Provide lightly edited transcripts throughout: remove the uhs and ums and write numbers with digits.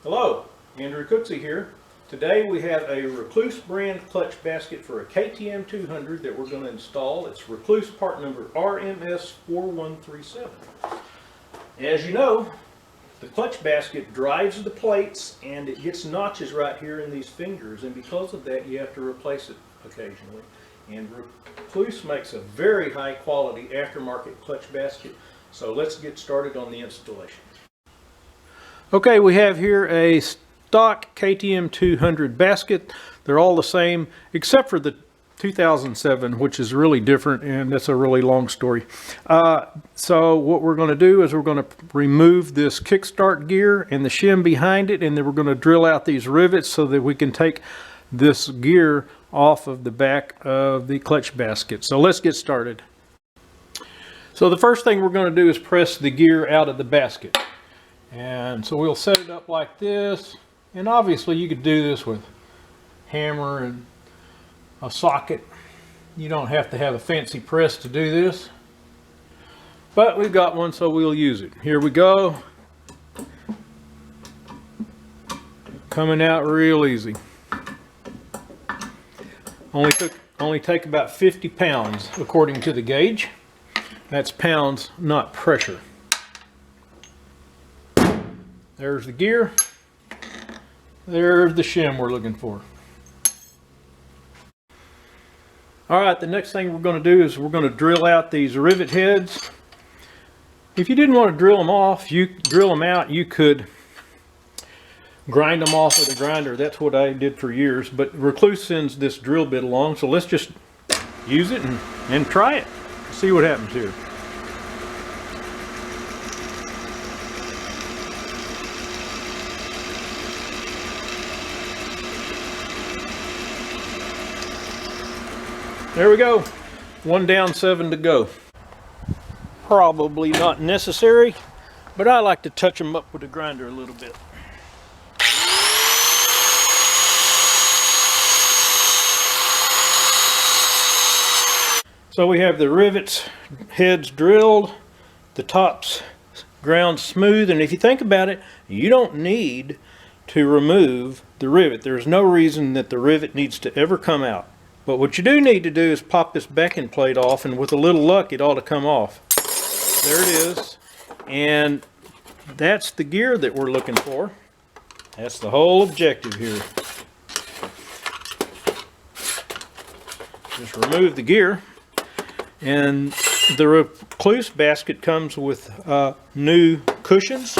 Hello, Andrew Rekluse here. Today we have a Rekluse brand clutch basket for a KTM 200 that we're going to install. It's Rekluse part number RMS4137. As you know, the clutch basket drives the plates and it gets notches right here in these fingers, and because of that you have to replace it occasionally. And Rekluse makes a very high quality aftermarket clutch basket, so let's get started on the installation. Okay, we have here a stock KTM 200 basket. They're all the same except for the 2007, which is really different, and that's a really long story. So what we're going to do is we're going to remove this kickstart gear and the shim behind it, and then we're going to drill out these rivets so that we can take this gear off of the back of the clutch basket. So let's get started. So the first thing we're going to do is press the gear out of the basket. And so we'll set it up like this, and obviously you could do this with hammer and a socket. You don't have to have a fancy press to do this, but we've got one, so we'll use it. Here we go. Coming out real easy. Only take about 50 pounds according to the gauge. That's pounds, not pressure. There's the gear. There's the shim we're looking for. All right, the next thing we're going to do is we're going to drill out these rivet heads. If you didn't want to drill them out, you could grind them off with a grinder. That's what I did for years, but Rekluse sends this drill bit along, so let's just use it and try it. See what happens here. There we go. 1 down, 7 to go. Probably not necessary, but I like to touch them up with a grinder a little bit. So we have the rivets heads drilled, the tops ground smooth, and if you think about it, you don't need to remove the rivet. There's no reason that the rivet needs to ever come out. But what you do need to do is pop this backing plate off, and with a little luck it ought to come off. There it is. And that's the gear that we're looking for. That's the whole objective here. Just remove the gear. And the Rekluse basket comes with new cushions.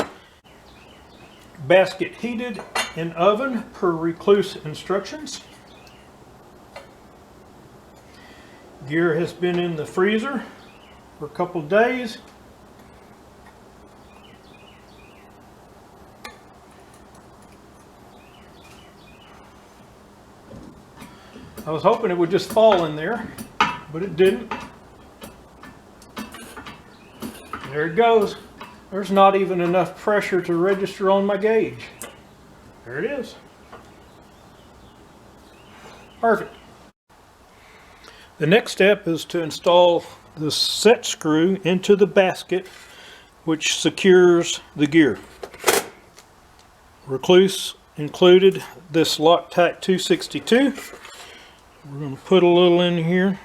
Basket heated in oven per Rekluse instructions. Gear has been in the freezer for a couple of days. I was hoping it would just fall in there, but it didn't. There it goes. There's not even enough pressure to register on my gauge. There it is. Perfect. The next step is to install the set screw into the basket, which secures the gear. Rekluse included this Loctite 262. We're going to put a little in here.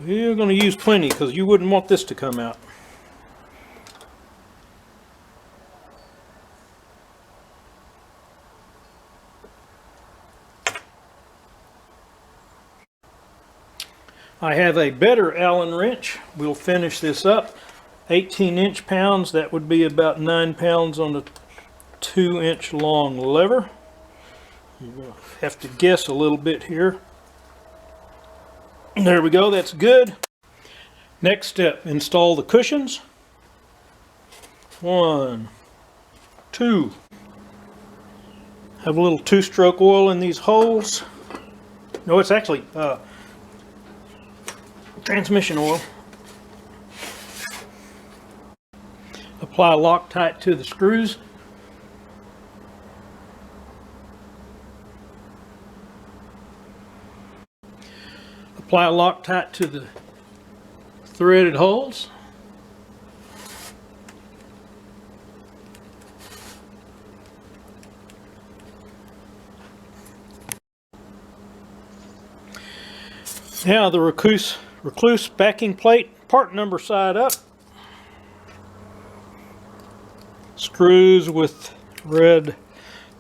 We're going to use plenty because you wouldn't want this to come out. I have a better Allen wrench. We'll finish this up. 18 inch-pounds, that would be about 9 pounds on the 2-inch long lever. You're going to have to guess a little bit here. There we go, that's good. Next step, install the cushions. 1, 2. Have a little 2-stroke oil in these holes. No, it's actually transmission oil. Apply Loctite to the screws. Apply Loctite to the threaded holes. Now the Rekluse backing plate, part number side up. Screws with red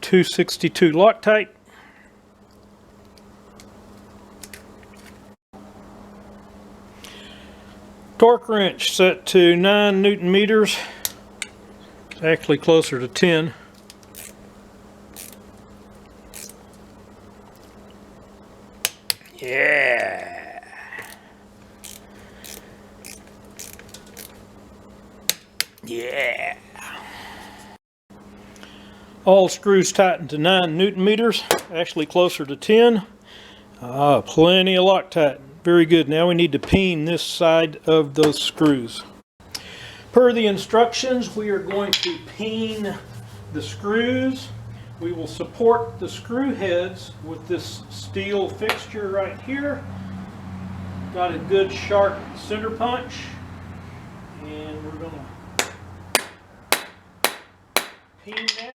262 Loctite. Torque wrench set to 9 Newton meters. It's actually closer to 10. Yeah. Yeah. All screws tightened to 9 Newton meters, actually closer to 10. Plenty of Loctite. Very good. Now we need to peen this side of those screws. Per the instructions, we are going to peen the screws. We will support the screw heads with this steel fixture right here. Got a good sharp center punch, and we're going to peen that.